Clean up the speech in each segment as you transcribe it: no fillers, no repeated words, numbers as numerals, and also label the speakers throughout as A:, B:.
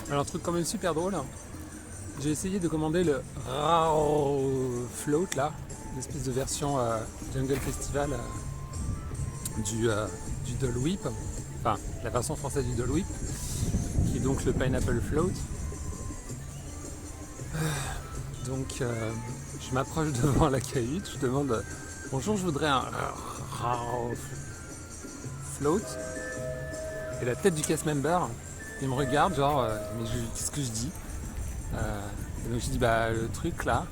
A: Alors, un truc quand même super drôle. J'ai essayé de commander le Rao Float là, une espèce de version Jungle Festival du Dole Whip, enfin la version française du Dole Whip, qui est donc le Pineapple Float. Donc je m'approche devant la cahute, je demande bonjour, je voudrais un Rao Float. Et la tête du cast member, il me regarde genre mais qu'est-ce que je dis et donc je dis bah le truc là.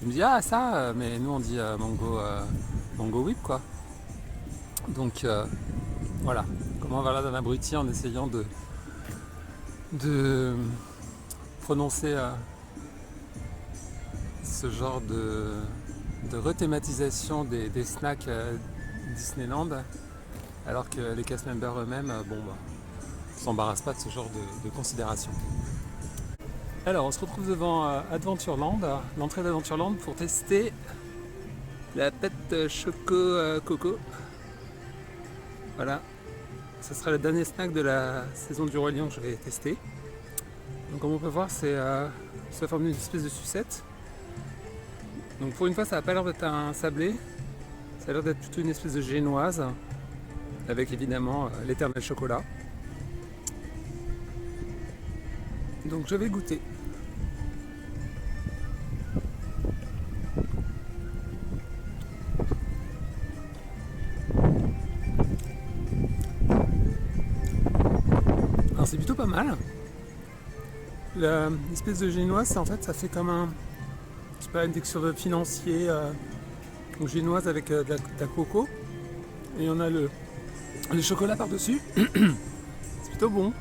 A: Il me dit ah ça mais nous on dit mango whip quoi. Donc voilà, comment on va là d'un abruti en essayant de prononcer ce genre de rethématisation des snacks Disneyland, alors que les cast members eux-mêmes s'embarrassent pas de ce genre de considération. Alors on se retrouve devant Adventureland, l'entrée d'Adventureland pour tester la pâte choco coco. Voilà, ce sera le dernier snack de la saison du Roi Lion que je vais tester. Donc comme on peut voir, c'est sous la forme d'une espèce de sucette. Donc pour une fois, ça n'a pas l'air d'être un sablé, ça a l'air d'être plutôt une espèce de génoise, avec évidemment l'éternel chocolat. Donc je vais goûter. Alors c'est plutôt pas mal. L'espèce de génoise, en fait, ça fait comme une texture de financier ou génoise avec de la coco. Et on a le chocolat par-dessus. C'est plutôt bon.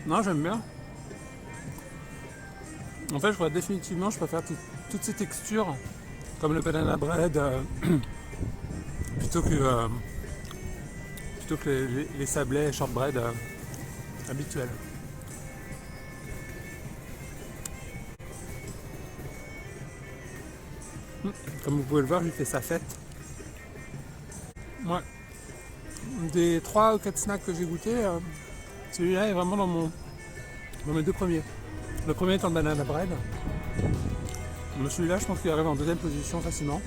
A: Non, j'aime bien. En fait, je préfère toutes ces textures, comme le banana bread, plutôt que, les sablés shortbread habituels. Comme vous pouvez le voir, lui fait sa fête. Ouais. Des 3 ou 4 snacks que j'ai goûté, celui-là est vraiment dans mes deux premiers. Le premier étant le banana bread. Mais celui-là, je pense qu'il arrive en deuxième position facilement.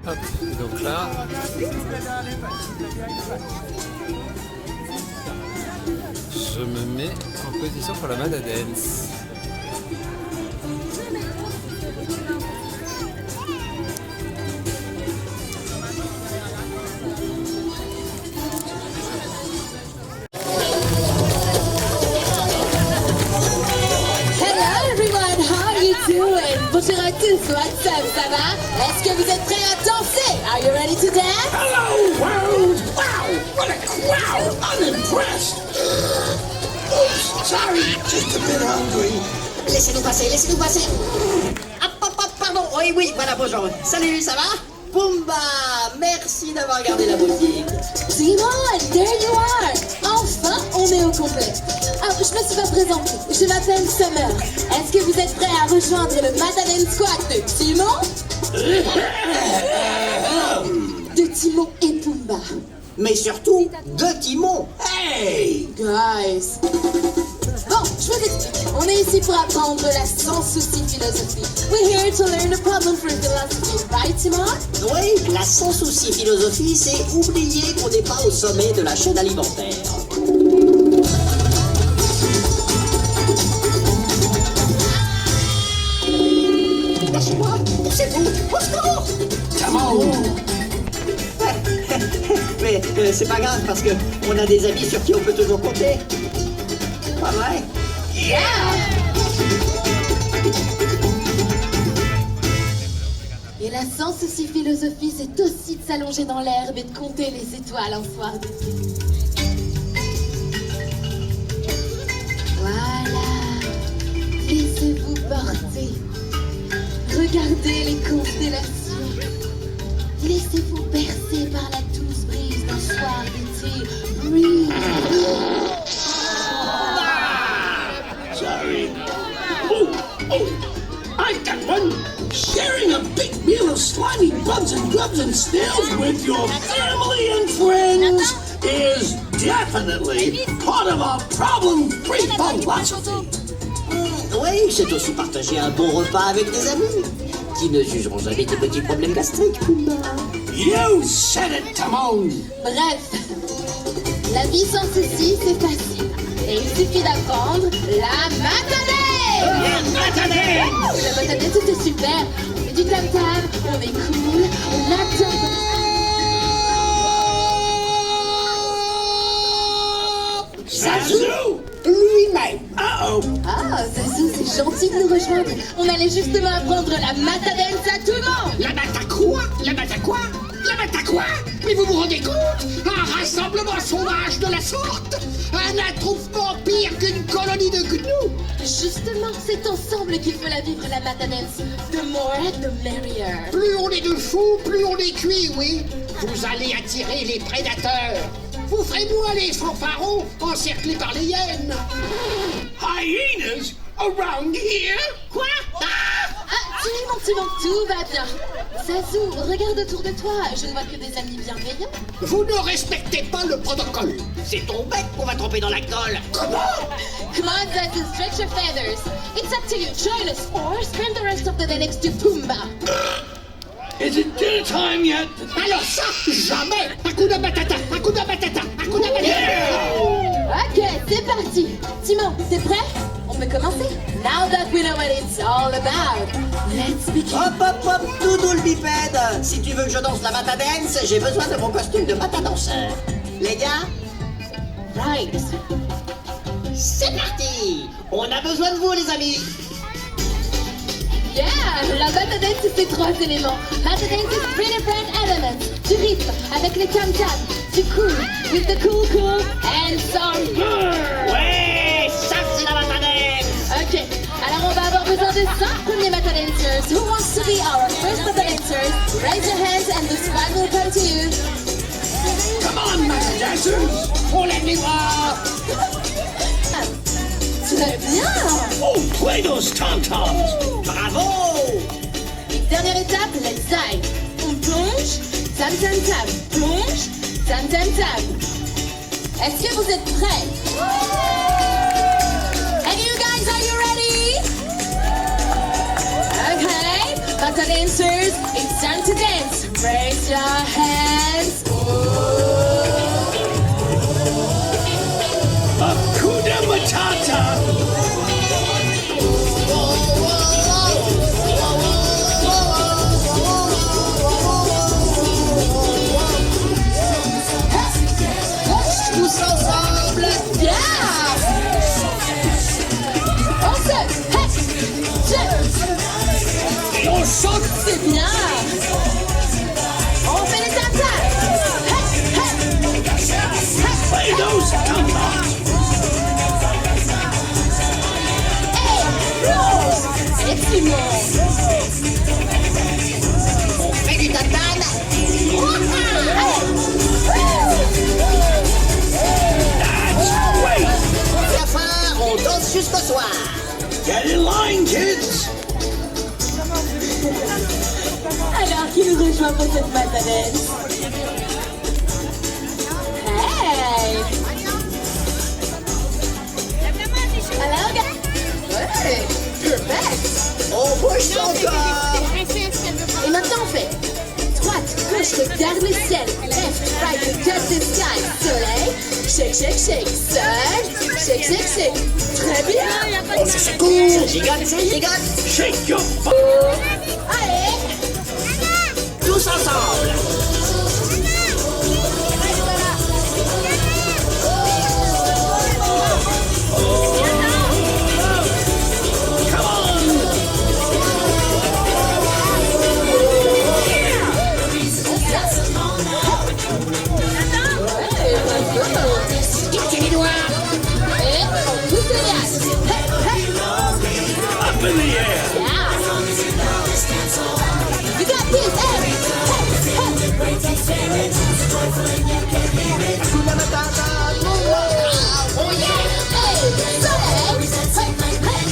A: Hop. Et donc là, je me mets en position pour la Mata Dance.
B: Bonjour à tous, what's up, ça va? Est-ce que vous êtes prêts à danser? Are you ready to dance?
C: Hello, world! Wow, what a crowd! I'm impressed! Oops, sorry, just a bit hungry.
D: Laissez-nous passer, laissez-nous passer. Hop, pardon. Oui, voilà, bonjour. Salut, ça va? Pumba, merci d'avoir gardé la boutique.
B: Simon, there you are! Enfin, on est au complet. Ah, je me suis pas présentée. Je m'appelle Summer. Est-ce que vous êtes prêts à rejoindre le Mata Dance Squad de Timon? De Timon et Pumba.
D: Mais surtout, de Timon.
C: Hey!
B: Guys. Bon, je vous explique. On est ici pour apprendre la sans souci philosophie. We're here to learn the problem-free philosophy, right, Timon?
D: Oui, la sans souci philosophie, c'est oublier qu'on n'est pas au sommet de la chaîne alimentaire. Lâchez-moi, c'est vous, au secours!
C: Come on!
D: Mais c'est pas grave parce que on a des amis sur qui on peut toujours compter. Pas vrai?
B: Yeah! Et la sans souci philosophie, c'est aussi de s'allonger dans l'herbe et de compter les étoiles un soir d'été. Voilà. Laissez-vous porter. Regardez les constellations. Laissez-vous bercer par la douce brise d'un soir d'été. Breathe.
C: Sorry. Oh, I've got one. Sharing a big meal of slimy bugs and grubs and snails with your family and friends is definitely part of a problem-free philosophy.
D: Oui, c'est aussi partager un bon repas avec des amis qui ne jugeront jamais tes petits problèmes gastriques, Pumba.
C: You said it, Timon.
B: Bref, la vie sans souci, c'est facile. Et il suffit d'apprendre la matinée.
C: La matinée.
B: La matinée, c'était super. On fait du tam-tam, on est cool, on attend.
C: Zazu lui-même. Uh-oh.
B: Ah, Zazu, c'est gentil de nous rejoindre. On allait justement apprendre la matadance à tout le monde.
C: La bata quoi? La bata quoi? La bata quoi? Mais vous vous rendez compte? Un rassemblement sauvage de la sorte? Un attroupement pire qu'une colonie de gnous?
B: Justement, c'est ensemble qu'il faut la vivre, la matadance. The more, the merrier.
C: Plus on est de fous, plus on est cuit, oui. Vous allez attirer les prédateurs. Vous ferez moins les fanfarons encerclés par les hyènes. Hyenas around here? Quoi?
B: Ah, Timon, tout va bien. Zazu, regarde autour de toi. Je ne vois que des amis bienveillants.
C: Vous ne respectez pas le protocole.
D: C'est ton bec qu'on va tremper dans la colle.
C: Comment?
B: Come on, Zazu, stretch your feathers. It's up to you. Join us or spend the rest of the day next to Pumba.
C: Is it dinner time yet? Alors ça, jamais. Hakuna Matata, Hakuna Matata, Hakuna Matata.
B: Ok, c'est parti. Timon, t'es prêt? On peut commencer? Now that we know what it's all about, let's begin.
D: Hop, Doudou le bipède. Si tu veux que je danse la matadance, j'ai besoin de mon costume de matadanseur. Les gars,
B: Right.
D: c'est parti. On a besoin de vous, les amis.
B: Yeah, la matadance, c'est 3 éléments. Matadance is 3 different elements. Du rythme, avec les tam-tams. Du cool, with the cool and some bird.
D: Ouais, ça c'est la matadance.
B: Ok, alors on va avoir besoin de 5 premiers matadancers. Who wants to be our first matadancers? Raise your hands and the squad will come to you.
C: Come on, Matadancers. On lève les bras.
B: Très bien.
C: Oh, play those tom-toms.
D: Bravo.
B: Et dernière étape, let's dive. On plonge, tam tam tam. Plonge, tam tam tam. Est-ce que vous êtes prêts? And you guys, are you ready? Okay, Bata dancers, it's time to dance. Raise your hands.
C: Hakuna Matata.
D: Tous ensemble.
B: Yeah! On se,
C: Et on chante.
B: c'est bien. On fait les tam-tams.
C: Play those tam-tams.
B: Et tout le monde.
D: On fait du tam-tam.
C: Wait.
D: À la fin, on danse jusqu'au soir.
C: Get in line, kids.
B: Alors, qui nous rejoint pour cette Bata dance? Hey! Alors, gars? Ouais, perfect!
D: On bouge encore.
B: Et maintenant, on fait droite, gauche, regarde le ciel. Left, right, regarde the sky. Soleil, shake, shake, shake. Sun, shake, shake, shake. Très bien!
D: On se secoue. Ça gigote, ça gigote.
C: Shake your butt.
B: Allez!
D: Tous ensemble.
C: Come on.
D: Quittez les doigts.
B: Et on pousse le gaz. Hey, hey!
C: Up in the air.
B: Yeah! You got this! Hey! Hey!
D: Hakuna Matata. Oh yeah.
B: Hey! Soleil! Hey!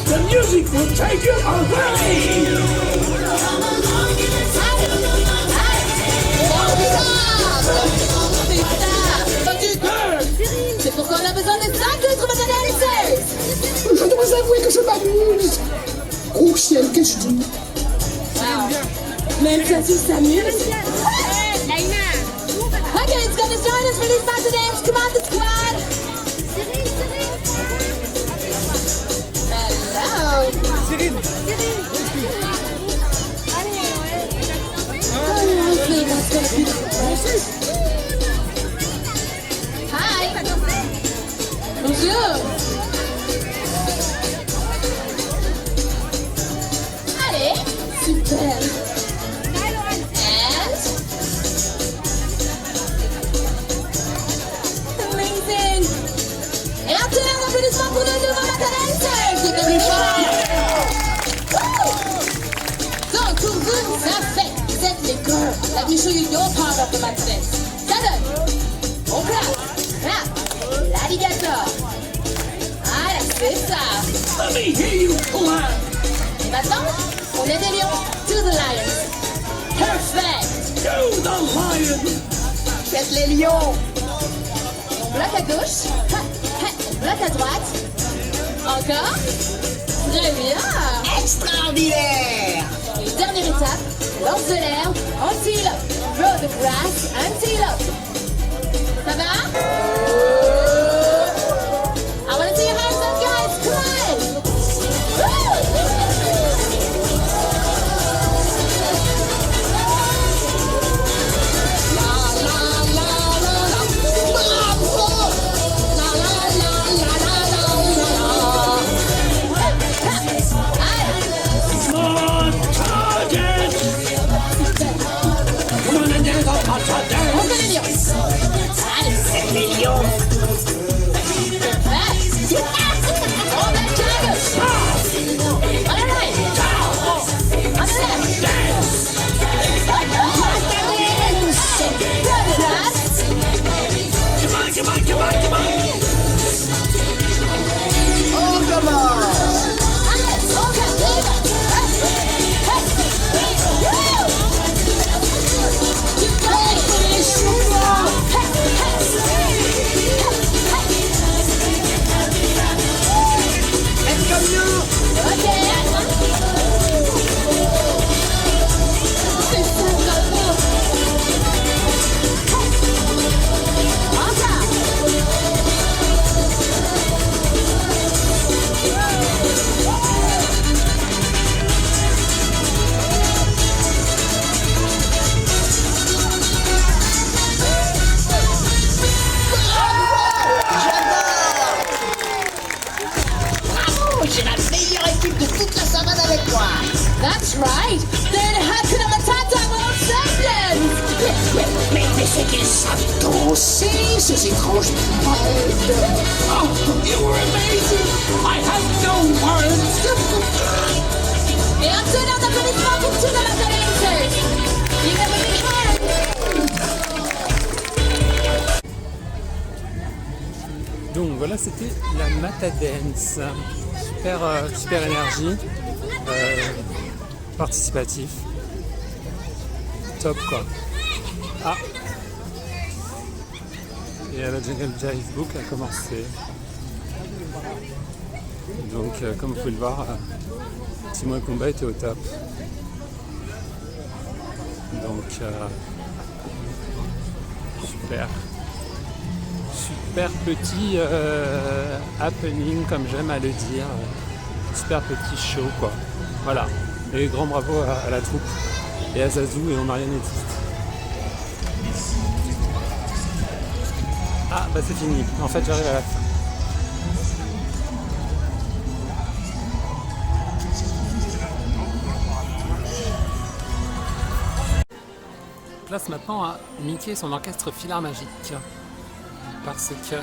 C: The music will take you away.
B: C'est pourquoi on a besoin de 5 autres Bata dancers!
E: Je dois avouer que je m'amuse. Oh ciel, qu'est-ce que je dis?
B: Même ça, tu s'amuse? Okay, it's gonna join us for this Bata dance. Come on, the squad! Hello! Oh, I think that's gonna be the Hi! Bonjour! Allez! Super! And... Amazing! Et un tonnerre d'applaudissements pour nos nouveaux Bata dancers! C'est comme Donc, pour vous, ça fait! Vous êtes les girls! Let me show you your part of the Bata dance! Ça donne! On clap! Clap! L'alligator! Voilà, c'est ça!
C: Let me hear you clap.
B: Et maintenant, on est des lions! To the lions! Perfect!
C: To the lion.
D: Faites les lions.
B: On bloque à gauche. Ha, ha, on bloque à droite. Encore. Très bien.
D: Extraordinaire.
B: Et dernière étape, lance de l'air, antelope. Throw the grass, antelope. Ça va? I want to see your hands up, guys. Come on.
C: Come on, target. Come on and dance a Bata dance.
B: On fait les lions. right? Then Hakuna Matata won't sentence!
E: Mais c'est qu'ils savent danser, ces étranges pipes.
C: Oh, you were amazing! I have no words!
B: Et un tonnerre d'applaudissements pour tous les Mata Dancers! You have a big hand!
A: Donc voilà, c'était la Mata Dance. Super énergie, participatif, top quoi. Ah, et la Jungle Jive Book a commencé. Donc comme vous pouvez le voir, Timon et Combat était au top. Donc super petit happening, comme j'aime à le dire. Super petit show quoi. Voilà. Et grand bravo à la troupe et à Zazou et aux marionnettistes. Ah bah c'est fini. En fait j'arrive à la fin. Place maintenant à Mickey et son orchestre Philharmagique. Parce que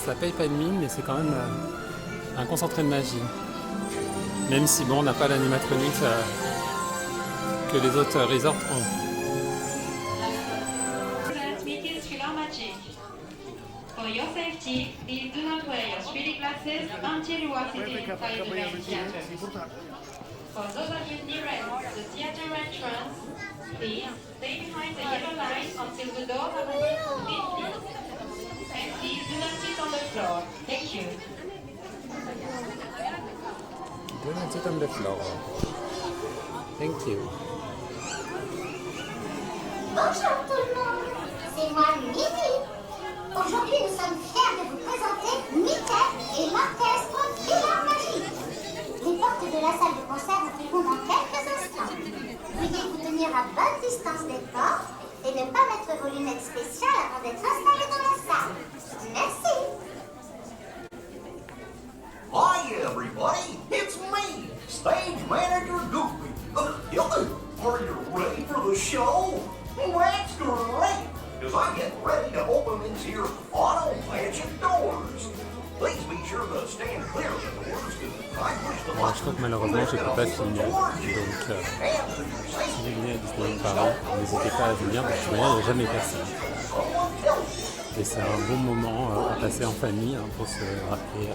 A: ça paye pas de mine, mais c'est quand même un concentré de magie. Même si bon, on n'a pas l'animatronique que les autres resorts ont.
F: Mickey's Philharmagic. For your safety, please do not wear your 3D glasses until you are sitting inside the main theater. For those of you nearest the theater entrance, please stay behind the yellow line until the doors are open to this seat. And please do not sit on the floor. Thank you.
A: Don't sit on the floor. Thank you.
G: Bonjour tout le monde, c'est moi Minnie. Aujourd'hui nous sommes fiers de vous présenter Mickey et l'orchestre Philharmagique. Les portes de la salle de concert ouvriront dans quelques instants. Veuillez vous tenir à bonne distance des portes et ne pas mettre vos lunettes spéciales avant d'être installés dans la salle. Merci.
H: Hi everybody, it's me, stage manager Goofy. Hello, are you ready for the show? Well, that's great, because I'm getting ready to open these here auto magic doors. Please be sure to stand clear of the doors, because I push the
A: Alors, je crois que malheureusement je ne peux pas filmer. Donc si vous venez à Disneyland Paris, n'hésitez pas à venir parce que je n'ai jamais passé. Et c'est un bon moment à passer en famille pour se rappeler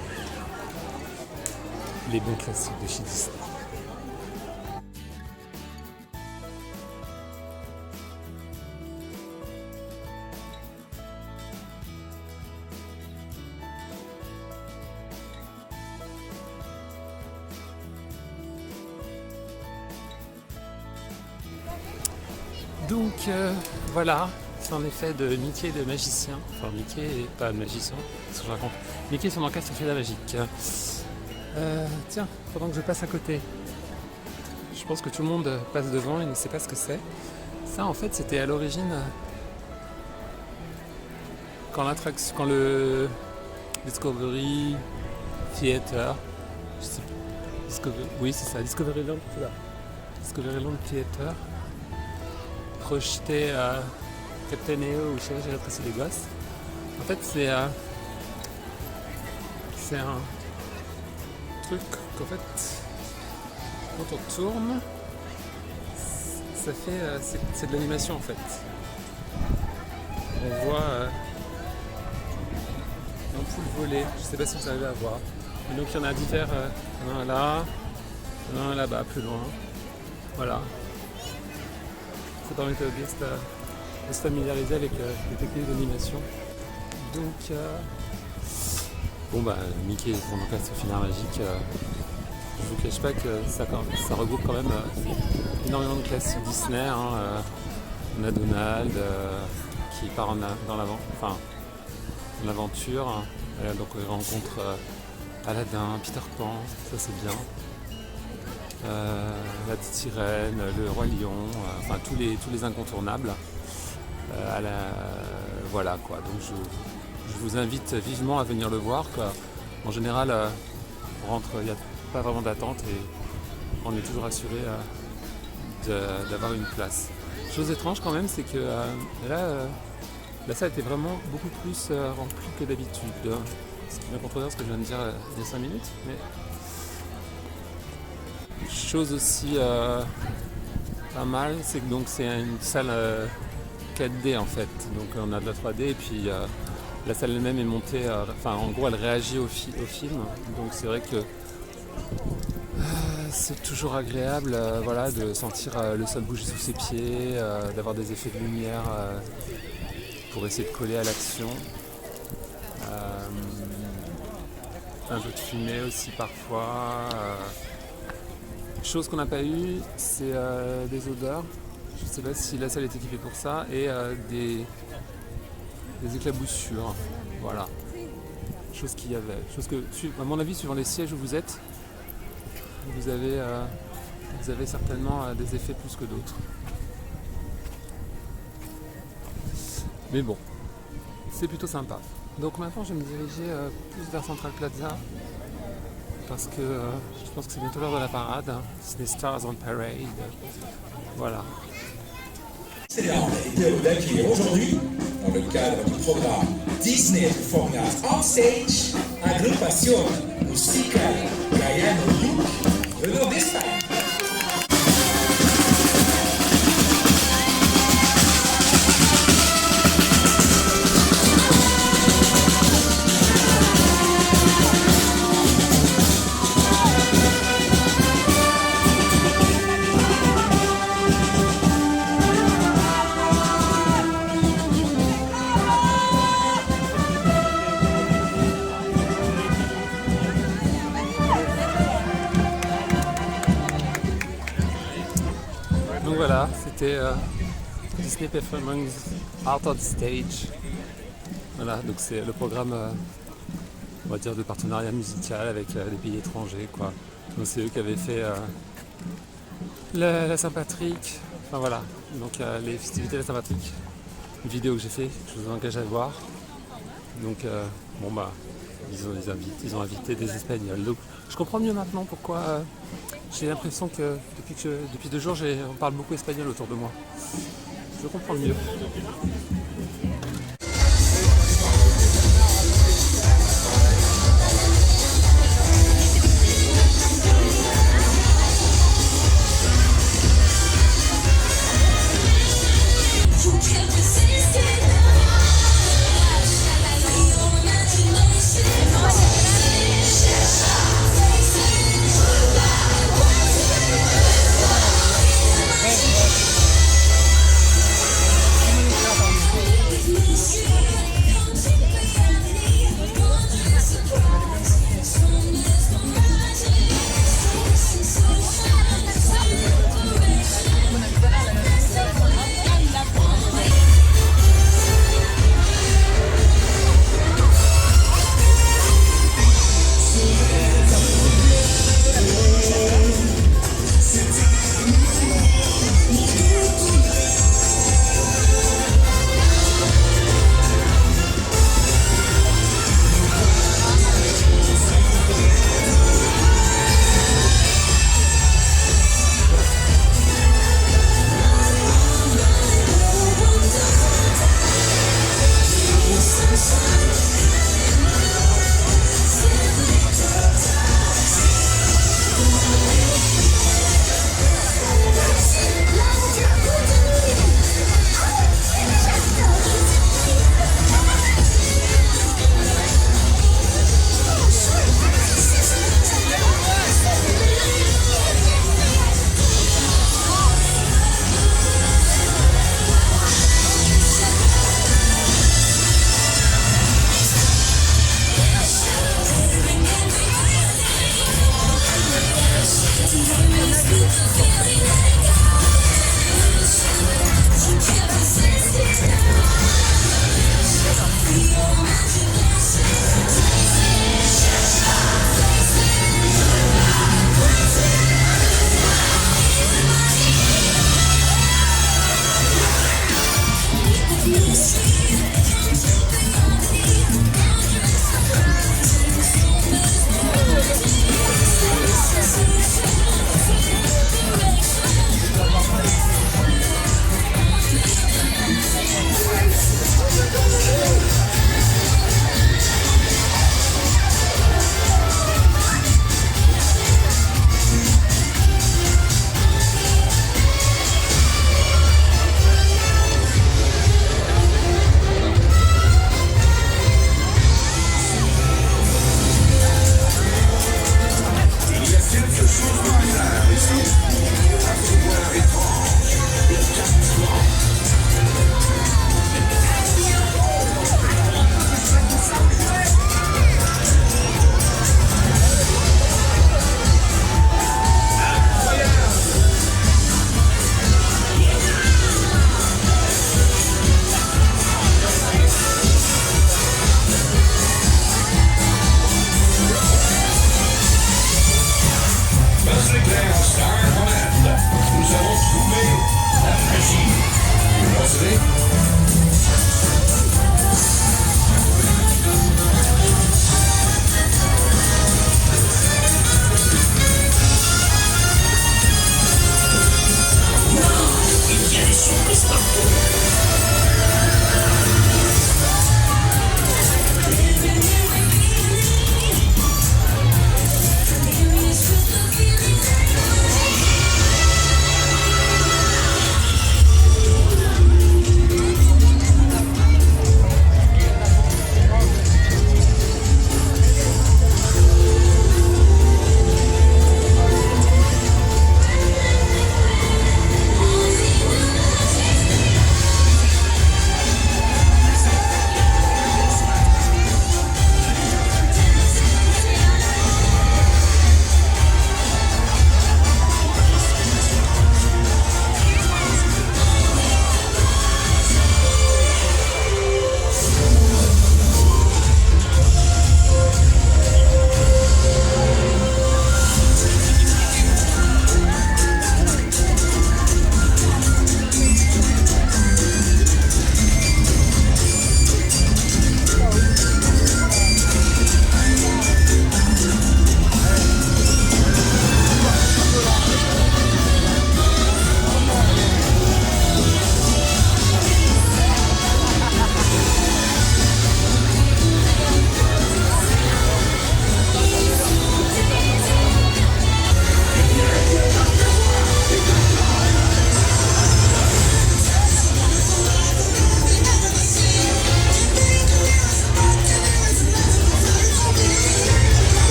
A: les bons classiques de chez Disney. Donc voilà, c'est en effet de Mickey de magicien. Enfin Mickey et pas de magicien, c'est ce que je raconte. Mickey et son orchestre fait la magique. Tiens, pendant que je passe à côté. Je pense que tout le monde passe devant et ne sait pas ce que c'est. Ça en fait c'était à l'origine quand le Discovery Theater, je sais plus, oui c'est ça, Discoveryland Theater projetait Captain EO ou je sais pas, j'ai rétréci les gosses. En fait c'est un truc qu'en fait quand on tourne ça fait c'est de l'animation en fait. On voit l'ampoule voler, je sais pas si vous arrivez à voir. Et donc il y en a divers, un là, un là-bas plus loin. Voilà. Ça permet de se familiariser avec les techniques d'animation. Donc bon bah Mickey et son orchestre Philharmagique, je vous cache pas que ça regroupe quand même énormément de classiques Disney. On a Donald qui part en aventure, donc il rencontre Aladdin, Peter Pan, ça c'est bien. La petite sirène, le roi lion, enfin tous les incontournables. Voilà quoi, donc je vous invite vivement à venir le voir quoi. En général on rentre, il n'y a pas vraiment d'attente on est toujours assuré d'avoir une place. Chose étrange quand même, c'est que là, la salle était vraiment beaucoup plus remplie que d'habitude. Ce qui vient contredire ce que je viens de dire il y a 5 minutes. Mais... chose aussi pas mal, c'est que donc c'est une salle 4D en fait. Donc on a de la 3D et puis la salle elle-même est montée, en gros elle réagit au film. Donc c'est vrai que c'est toujours agréable de sentir le sol bouger sous ses pieds, d'avoir des effets de lumière pour essayer de coller à l'action. Un peu de fumée aussi parfois. Chose qu'on n'a pas eu, c'est des odeurs. Je ne sais pas si la salle est équipée pour ça. Et des éclaboussures. Voilà. Chose qu'il y avait. Chose que, à mon avis, suivant les sièges où vous êtes, vous avez certainement des effets plus que d'autres. Mais bon, c'est plutôt sympa. Donc maintenant, je vais me diriger plus vers Central Plaza. Parce que je pense que c'est bientôt l'heure de la parade. C'est les Stars on Parade. Voilà.
I: C'est d'accueillir aujourd'hui, dans le cadre du programme Disney Performing Arts on Stage, Agrupación Musical Gaiano Look, venant d'Espagne.
A: Donc voilà, c'était Disney Performing Art on Stage. Voilà, donc c'est le programme, on va dire, de partenariat musical avec des pays étrangers, quoi. Donc c'est eux qui avaient fait la Saint-Patrick. Enfin voilà, donc les festivités de la Saint-Patrick. Une vidéo que j'ai fait, je vous engage à voir. Donc ils ont invité des Espagnols. Donc je comprends mieux maintenant pourquoi j'ai l'impression que depuis 2 jours on parle beaucoup espagnol autour de moi. Je comprends mieux.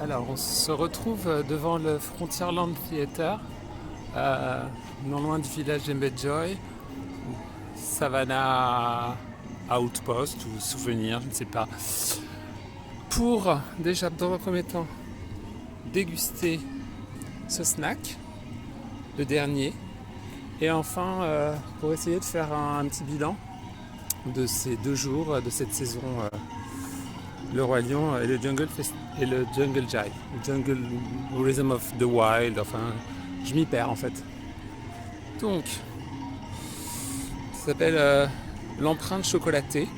A: Alors on se retrouve devant le Frontierland Theater, non loin du village d'Embedjoy, Savannah Outpost ou Souvenir, je ne sais pas, pour déjà dans un premier temps déguster ce snack, le dernier, et enfin pour essayer de faire un petit bilan de ces 2 jours de cette saison le Roi Lion et le Jungle Jive, le Jungle Rhythm of the Wild, enfin je m'y perds en fait. Donc ça s'appelle l'empreinte chocolatée,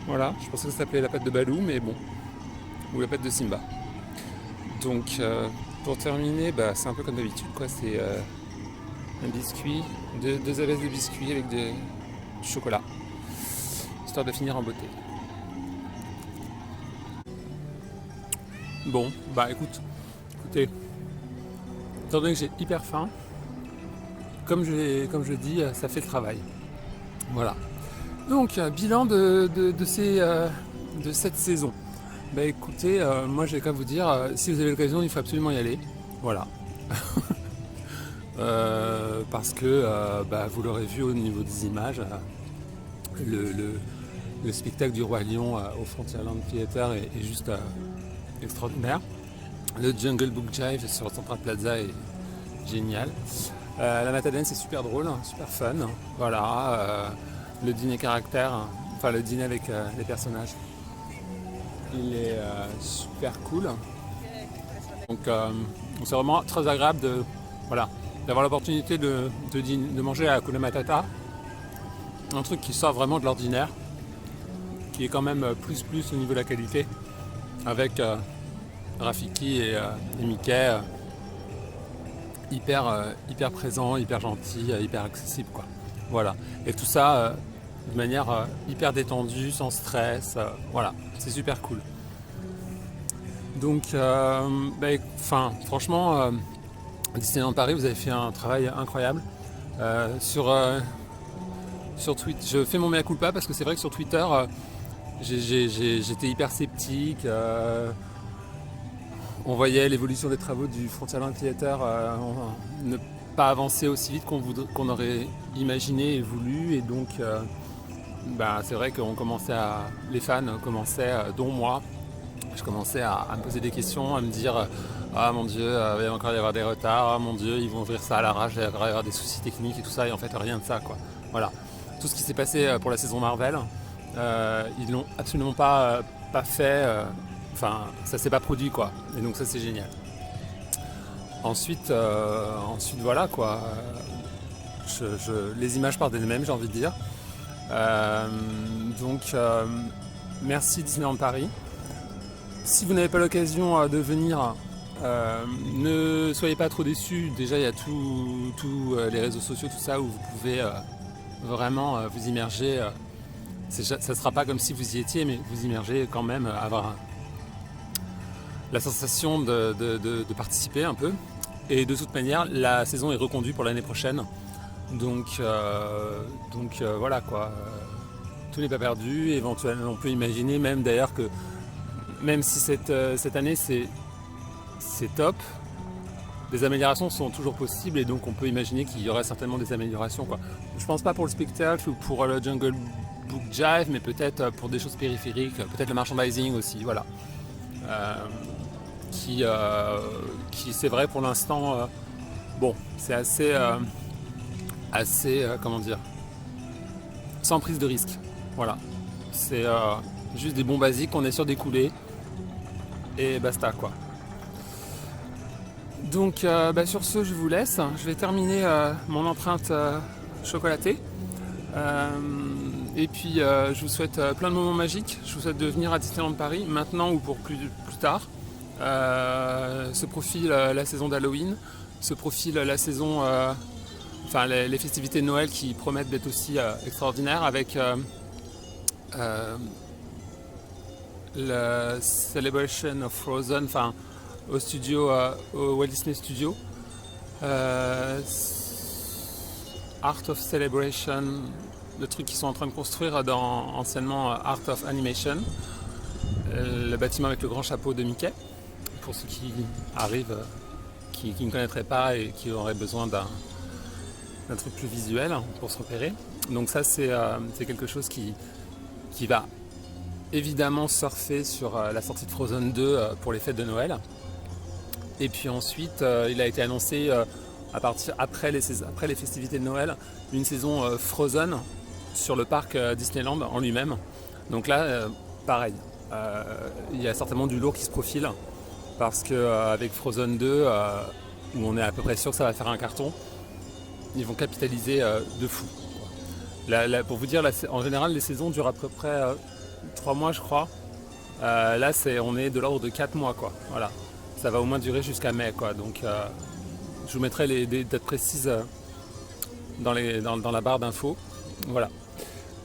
A: voilà, je pensais que ça s'appelait la pâte de Balou, mais bon, ou la pâte de Simba. Donc pour terminer, c'est un peu comme d'habitude quoi, c'est un biscuit, deux abaisses de biscuits avec du chocolat, histoire de finir en beauté. Bon, écoutez, étant donné que j'ai hyper faim, comme je dis, ça fait le travail. Voilà. Donc, bilan de cette saison. Écoutez, moi j'ai qu'à vous dire, si vous avez l'occasion, il faut absolument y aller. Voilà. Parce que, vous l'aurez vu au niveau des images, le spectacle du Roi Lion au Frontierland Theater est juste extraordinaire. Le Jungle Book Jive sur Central Plaza est génial. La Matadance c'est super drôle, super fun. Voilà. Le dîner caractère, enfin le dîner avec les personnages, il est super cool. Donc c'est vraiment très agréable d'avoir l'opportunité de manger à Hakuna Matata. Un truc qui sort vraiment de l'ordinaire, qui est quand même plus au niveau de la qualité, avec Rafiki et Mickey hyper présents, hyper gentils, hyper accessibles quoi. Voilà. Et tout ça de manière hyper détendue, sans stress, voilà, c'est super cool. Donc franchement Disneyland Paris, vous avez fait un travail incroyable. Sur Twitter, je fais mon mea culpa parce que c'est vrai que sur Twitter j'étais hyper sceptique. On voyait l'évolution des travaux du Frontierland Theater ne pas avancer aussi vite qu'on aurait imaginé et voulu, et donc c'est vrai qu'on les fans commençaient, dont moi, je commençais à me poser des questions, à me dire ah mon dieu, il va encore y avoir des retards, ah mon dieu, ils vont ouvrir ça à l'arrache, il va y avoir des soucis techniques et tout ça, et en fait rien de ça quoi. Voilà. Tout ce qui s'est passé pour la saison Marvel, ils l'ont absolument pas fait, ça s'est pas produit quoi, et donc ça c'est génial. Ensuite voilà quoi, les images parlent d'elles-mêmes, j'ai envie de dire. Merci Disneyland Paris. Si vous n'avez pas l'occasion de venir, ne soyez pas trop déçus. Déjà il y a tous les réseaux sociaux, tout ça, où vous pouvez vraiment vous immerger. Ça ne sera pas comme si vous y étiez, mais vous immerger quand même, avoir la sensation de participer un peu. Et de toute manière, la saison est reconduite pour l'année prochaine. Donc voilà quoi. Tout n'est pas perdu. Éventuellement, on peut imaginer même d'ailleurs que même si cette année c'est top, des améliorations sont toujours possibles, et donc on peut imaginer qu'il y aura certainement des améliorations quoi. Je pense pas pour le spectacle ou pour le Jungle Book Jive, mais peut-être pour des choses périphériques, peut-être le merchandising aussi, voilà. Qui c'est vrai pour l'instant, c'est assez comment dire, sans prise de risque, voilà. C'est juste des bons basiques qu'on est sûr d'écouler et basta quoi. Donc sur ce, je vous laisse. Je vais terminer mon empreinte chocolatée. Et puis je vous souhaite plein de moments magiques. Je vous souhaite de venir à Disneyland Paris maintenant ou pour plus tard. Se profile la saison d'Halloween, se profile la saison enfin les festivités de Noël qui promettent d'être aussi extraordinaires avec le Celebration of Frozen, enfin au studio, au Walt Disney Studio, Art of Celebration, le truc qu'ils sont en train de construire anciennement Art of Animation, le bâtiment avec le grand chapeau de Mickey, pour ceux qui arrivent, qui ne connaîtraient pas et qui auraient besoin d'un truc plus visuel pour se repérer. Donc ça c'est quelque chose qui va évidemment surfer sur la sortie de Frozen 2 pour les fêtes de Noël. Et puis ensuite il a été annoncé après les festivités de Noël une saison Frozen sur le parc Disneyland en lui-même. Donc là pareil, il y a certainement du lourd qui se profile parce qu'avec Frozen 2 où on est à peu près sûr que ça va faire un carton, ils vont capitaliser de fou. Pour vous dire, en général les saisons durent à peu près 3 mois je crois. Là on est de l'ordre de 4 mois quoi. Voilà. Ça va au moins durer jusqu'à mai quoi. Donc je vous mettrai des dates précises dans la barre d'infos. Voilà.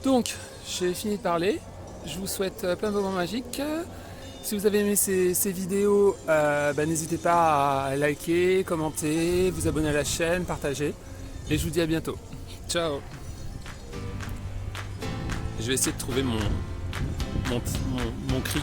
A: Donc j'ai fini de parler. Je vous souhaite plein de moments magiques. Si vous avez aimé ces vidéos, n'hésitez pas à liker, commenter, vous abonner à la chaîne, partager. Et je vous dis à bientôt. Ciao. Je vais essayer de trouver mon cri.